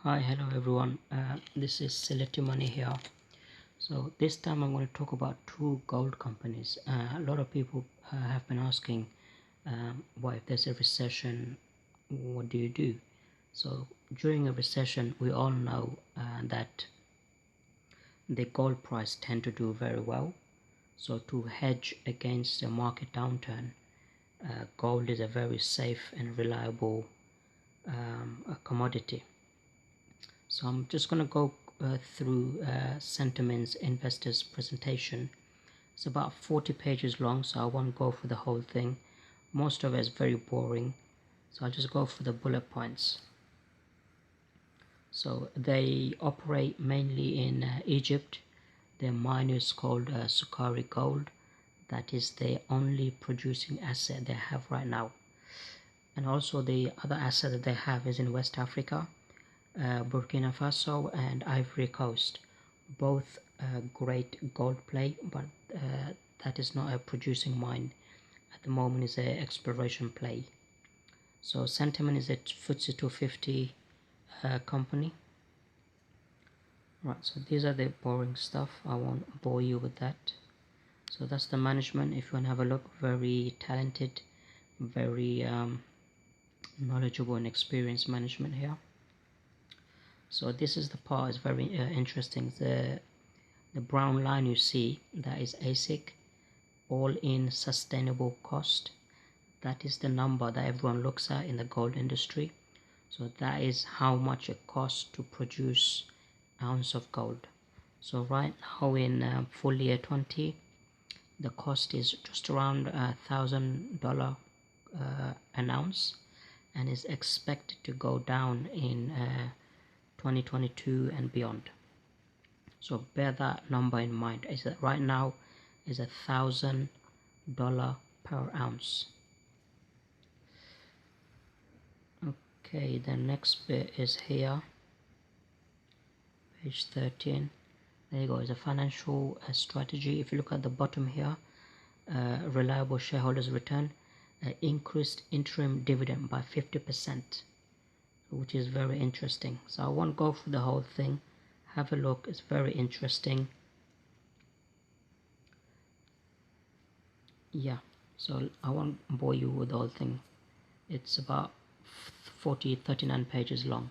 Hi, hello everyone. This is Sylheti Money here. So this time I'm going to talk about two gold companies. A lot of people have been asking, why if there's a recession, what do you do? So during a recession, we all know that the gold price tend to do very well. So to hedge against a market downturn, gold is a very safe and reliable commodity. So I'm just going to go through Sentiment's investors presentation. It's about 40 pages long, so I won't go through the whole thing. Most of it is very boring, so I'll just go for the bullet points. So they operate mainly in Egypt. Their mine is called Sukari Gold. That is the only producing asset they have right now. And also the other asset that they have is in West Africa. Burkina Faso and Ivory Coast, both great gold play, but that is not a producing mine at the moment. Is a exploration play. So Sentiment is a FTSE 250 company. Right, so these are the boring stuff. I won't bore you with that. So that's the management. If you want to have a look, very talented, very knowledgeable and experienced management here. So this is the part is very interesting. The brown line you see, that is ASIC, all in sustainable cost. That is the number that everyone looks at in the gold industry. So that is how much it costs to produce ounce of gold. So right now in full year 20, the cost is just around $1,000 an ounce, and is expected to go down in 2022 and beyond. So bear that number in mind. Is that right now is $1,000 per ounce. Okay, the next bit is here, page 13. There you go. Is a financial strategy. If you look at the bottom here, reliable shareholders return, increased interim dividend by 50%, which is very interesting. So I won't go through the whole thing. Have a look. It's very interesting. Yeah, so I won't bore you with the whole thing. It's about 39 pages long.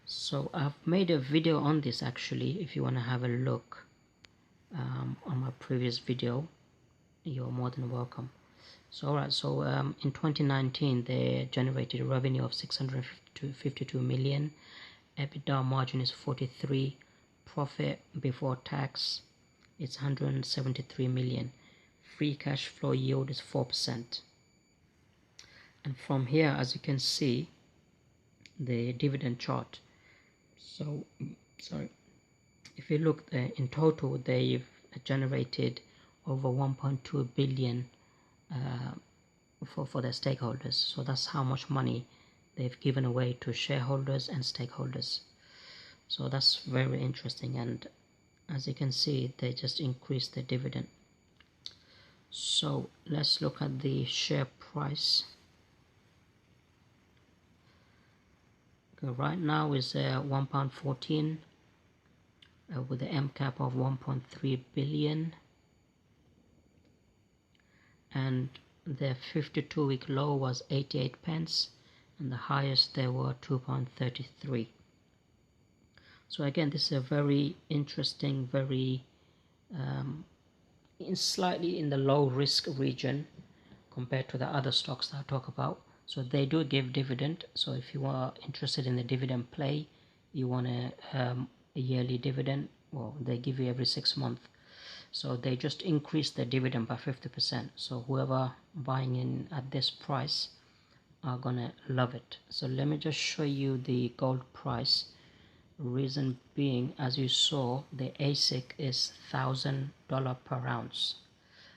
So I've made a video on this actually. If you want to have a look on my previous video, you're more than welcome. So alright, so in 2019 they generated a revenue of 652 million, EBITDA margin is 43, profit before tax it's 173 million, free cash flow yield is 4%. And from here, as you can see, the dividend chart. So sorry, if you look in total, they've generated over 1.2 billion for their stakeholders. So that's how much money they've given away to shareholders and stakeholders. So that's very interesting, and as you can see, they just increased the dividend. So let's look at the share price. Okay, right now is £1.14 with the M cap of 1.3 billion, and their 52-week low was 88 pence, and the highest there were £2.33. So again, this is a very interesting, very slightly in the low risk region compared to the other stocks that I talk about. So they do give dividend. So if you are interested in the dividend play, you want a yearly dividend, well, they give you every 6 months. So they just increased the dividend by 50%. So whoever buying in at this price are gonna love it. So let me just show you the gold price. Reason being, as you saw, the ASIC is $1,000 per ounce.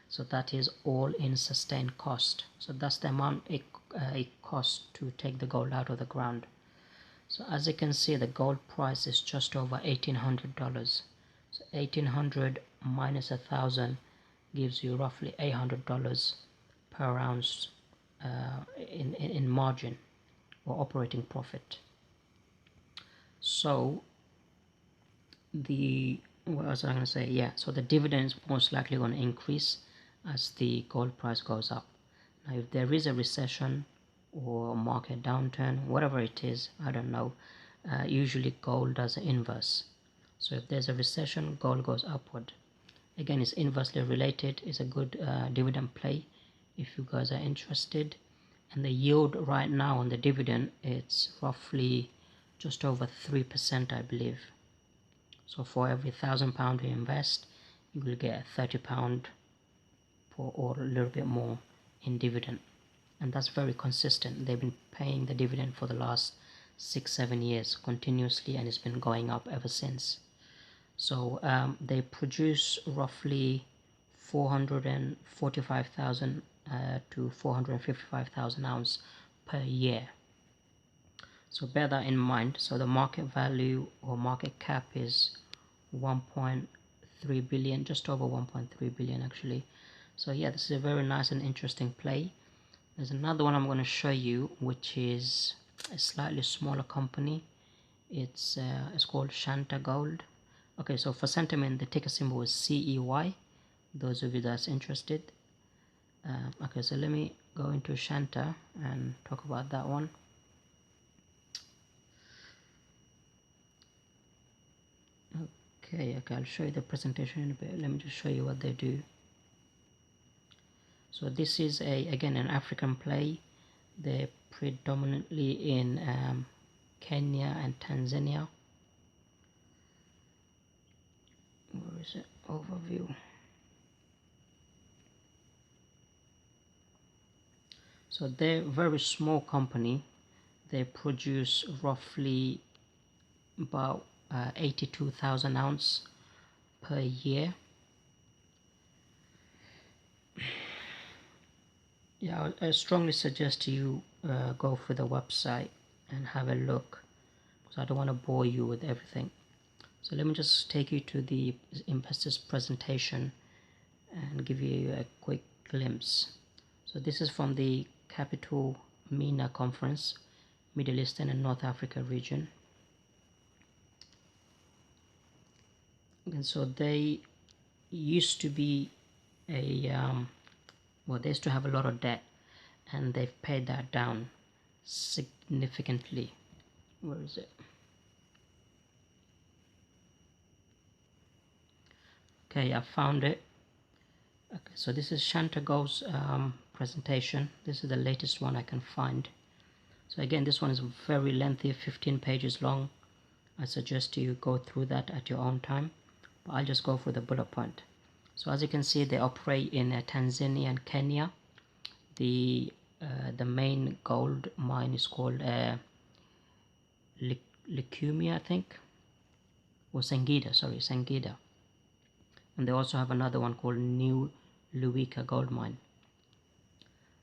So that is all in sustained cost. So that's the amount it costs to take the gold out of the ground. So as you can see, the gold price is just over $1,800. So 1,800 minus 1,000 gives you roughly $800 per ounce in margin or operating profit. So what was I going to say? Yeah, so the dividend is most likely going to increase as the gold price goes up. Now, if there is a recession or market downturn, whatever it is, I don't know, usually gold does the inverse. So if there's a recession, gold goes upward. Again, it's inversely related. It's a good dividend play if you guys are interested. And the yield right now on the dividend, it's roughly just over 3%, I believe. So for every £1,000 you invest, you will get £30 or a little bit more in dividend. And that's very consistent. They've been paying the dividend for the last 6-7 years continuously, and it's been going up ever since. So they produce roughly 445,000 to 455,000 ounces per year. So bear that in mind. So the market value or market cap is 1.3 billion, just over 1.3 billion actually. So yeah, this is a very nice and interesting play. There's another one I'm going to show you, which is a slightly smaller company. It's called Shanta Gold. Okay, so for sentiment, the ticker symbol is CEY. Those of you that's interested. Okay, so let me go into Shanta and talk about that one. Okay, I'll show you the presentation in a bit. Let me just show you what they do. So this is again an African play. They're predominantly in Kenya and Tanzania. Where is it? Overview. So they're a very small company. They produce roughly about 82,000 ounces per year. Yeah, I strongly suggest you go for the website and have a look, because I don't want to bore you with everything. So let me just take you to the investors presentation and give you a quick glimpse. So this is from the Capital MENA conference, Middle Eastern and North Africa region. And so they used to be they used to have a lot of debt, and they've paid that down significantly. Where is it? Okay, I found it. Okay, so this is Shanta Gold's presentation. This is the latest one I can find. So again, this one is very lengthy, 15 pages long. I suggest you go through that at your own time, but I'll just go for the bullet point. So as you can see, they operate in Tanzania and Kenya. The main gold mine is called Leukemia, I think, or Singida. And they also have another one called New Luika Goldmine.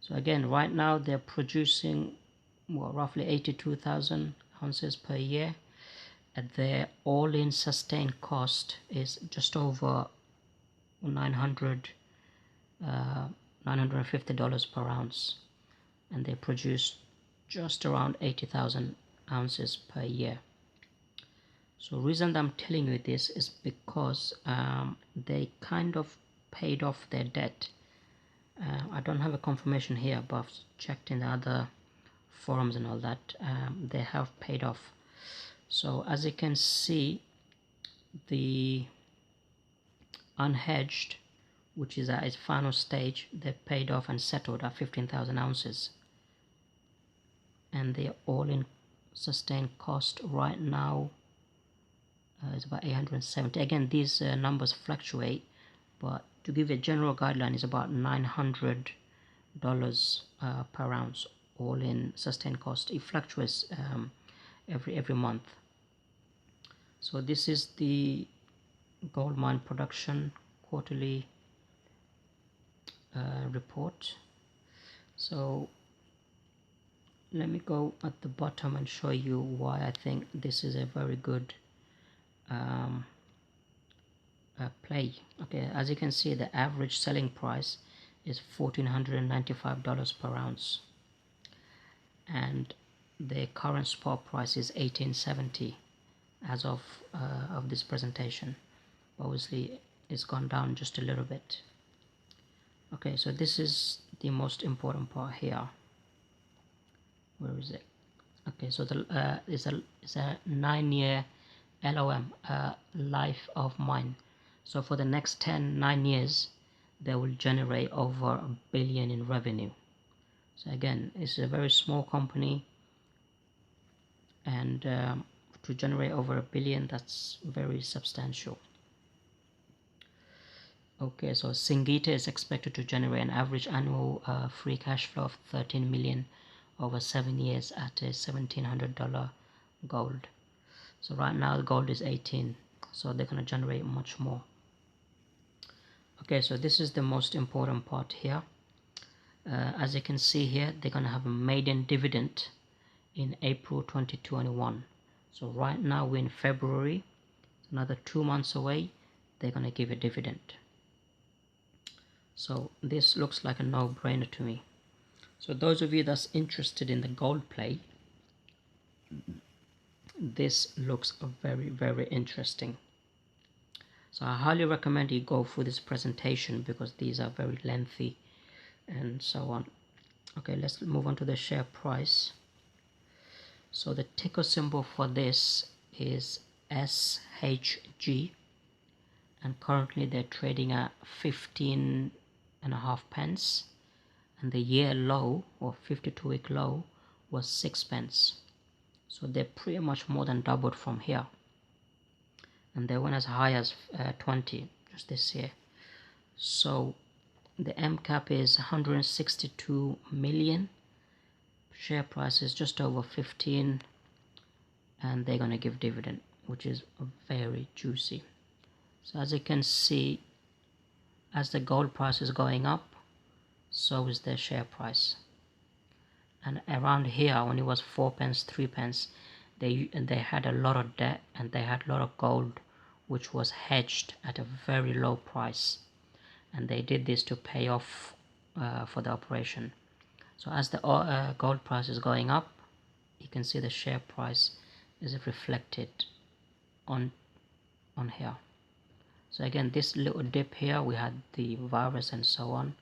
So again, right now they're producing roughly 82,000 ounces per year. And their all-in sustained cost is just over $950 per ounce, and they produce just around 80,000 ounces per year. So the reason that I'm telling you this is because they kind of paid off their debt. I don't have a confirmation here, but I've checked in the other forums and all that. They have paid off. So as you can see, the unhedged, which is at its final stage, they paid off and settled at 15,000 ounces. And the all-in sustained cost right now is about 870. Again, these numbers fluctuate, but to give a general guideline is about $900 per ounce all-in sustained cost. It fluctuates every month. So this is the Goldmine production quarterly report. So let me go at the bottom and show you why I think this is a very good play. Okay, as you can see, the average selling price is $1,495 per ounce, and the current spot price is $1,870. as of this presentation. Obviously it's gone down just a little bit. Okay, so this is the most important part here. Where is it? Okay, so the is a 9-year LOM, life of mine. So for the next 9 years they will generate over $1 billion in revenue. So again, it's a very small company, and to generate over $1 billion, that's very substantial. Okay, so Sylheti is expected to generate an average annual free cash flow of 13 million over 7 years at a $1,700 gold. So right now the gold is 18, so they're going to generate much more. Okay, so this is the most important part here. As you can see here, they're going to have a maiden dividend in April 2021. So right now we're in February, another 2 months away, they're going to give a dividend. So this looks like a no-brainer to me. So those of you that's interested in the gold play, this looks very, very interesting. So I highly recommend you go through this presentation because these are very lengthy and so on. Okay, let's move on to the share price. So the ticker symbol for this is SHG, and currently they're trading at 15.5 pence, and the year low or 52-week low was 6 pence. So they're pretty much more than doubled from here, and they went as high as 20 just this year. So the M cap is 162 million, share price is just over 15, and they're gonna give dividend, which is very juicy. So as you can see, as the gold price is going up, so is their share price. And around here, when it was 4 pence, 3 pence, they had a lot of debt, and they had a lot of gold which was hedged at a very low price, and they did this to pay off for the operation. So as the gold price is going up, you can see the share price is reflected on here. So again, this little dip here, we had the virus and so on,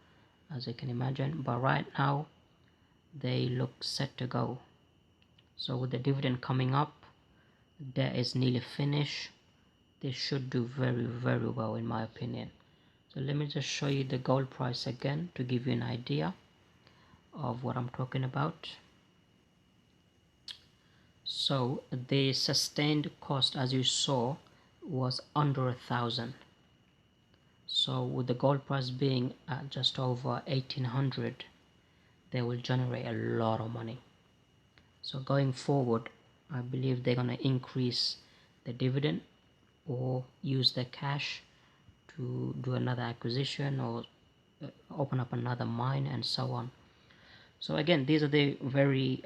as you can imagine, but right now they look set to go. So with the dividend coming up, debt is nearly finished, they should do very, very well in my opinion. So let me just show you the gold price again to give you an idea of what I'm talking about. So the sustained cost, as you saw, was under 1,000. So with the gold price being at just over 1,800, they will generate a lot of money. So going forward, I believe they're going to increase the dividend or use their cash to do another acquisition or open up another mine and so on. So again, these are the very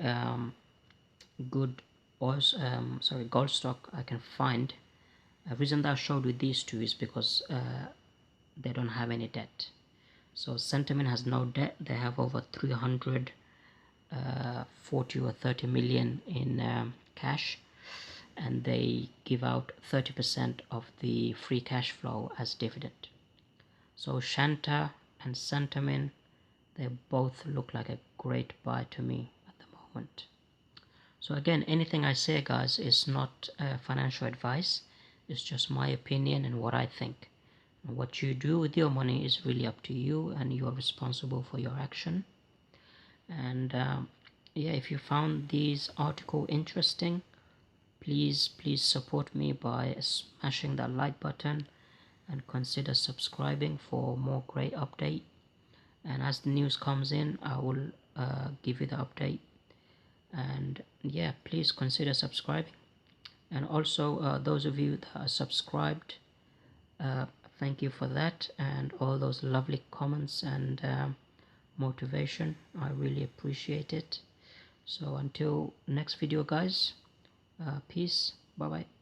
good gold stock I can find. The reason that I showed you these two is because they don't have any debt. So Sentiment has no debt. They have over 340 or 30 million in cash, and they give out 30% of the free cash flow as dividend. So Shanta and Sentiment, they both look like a great buy to me at the moment. So again, anything I say, guys, is not financial advice. It's just my opinion and what I think. And what you do with your money is really up to you, and you are responsible for your action. And yeah, if you found these article interesting, please support me by smashing that like button and consider subscribing for more great update. And as the news comes in, I will give you the update. And yeah, please consider subscribing. And also those of you that are subscribed, thank you for that, and all those lovely comments and motivation. I really appreciate it. So until next video, guys, peace, bye bye.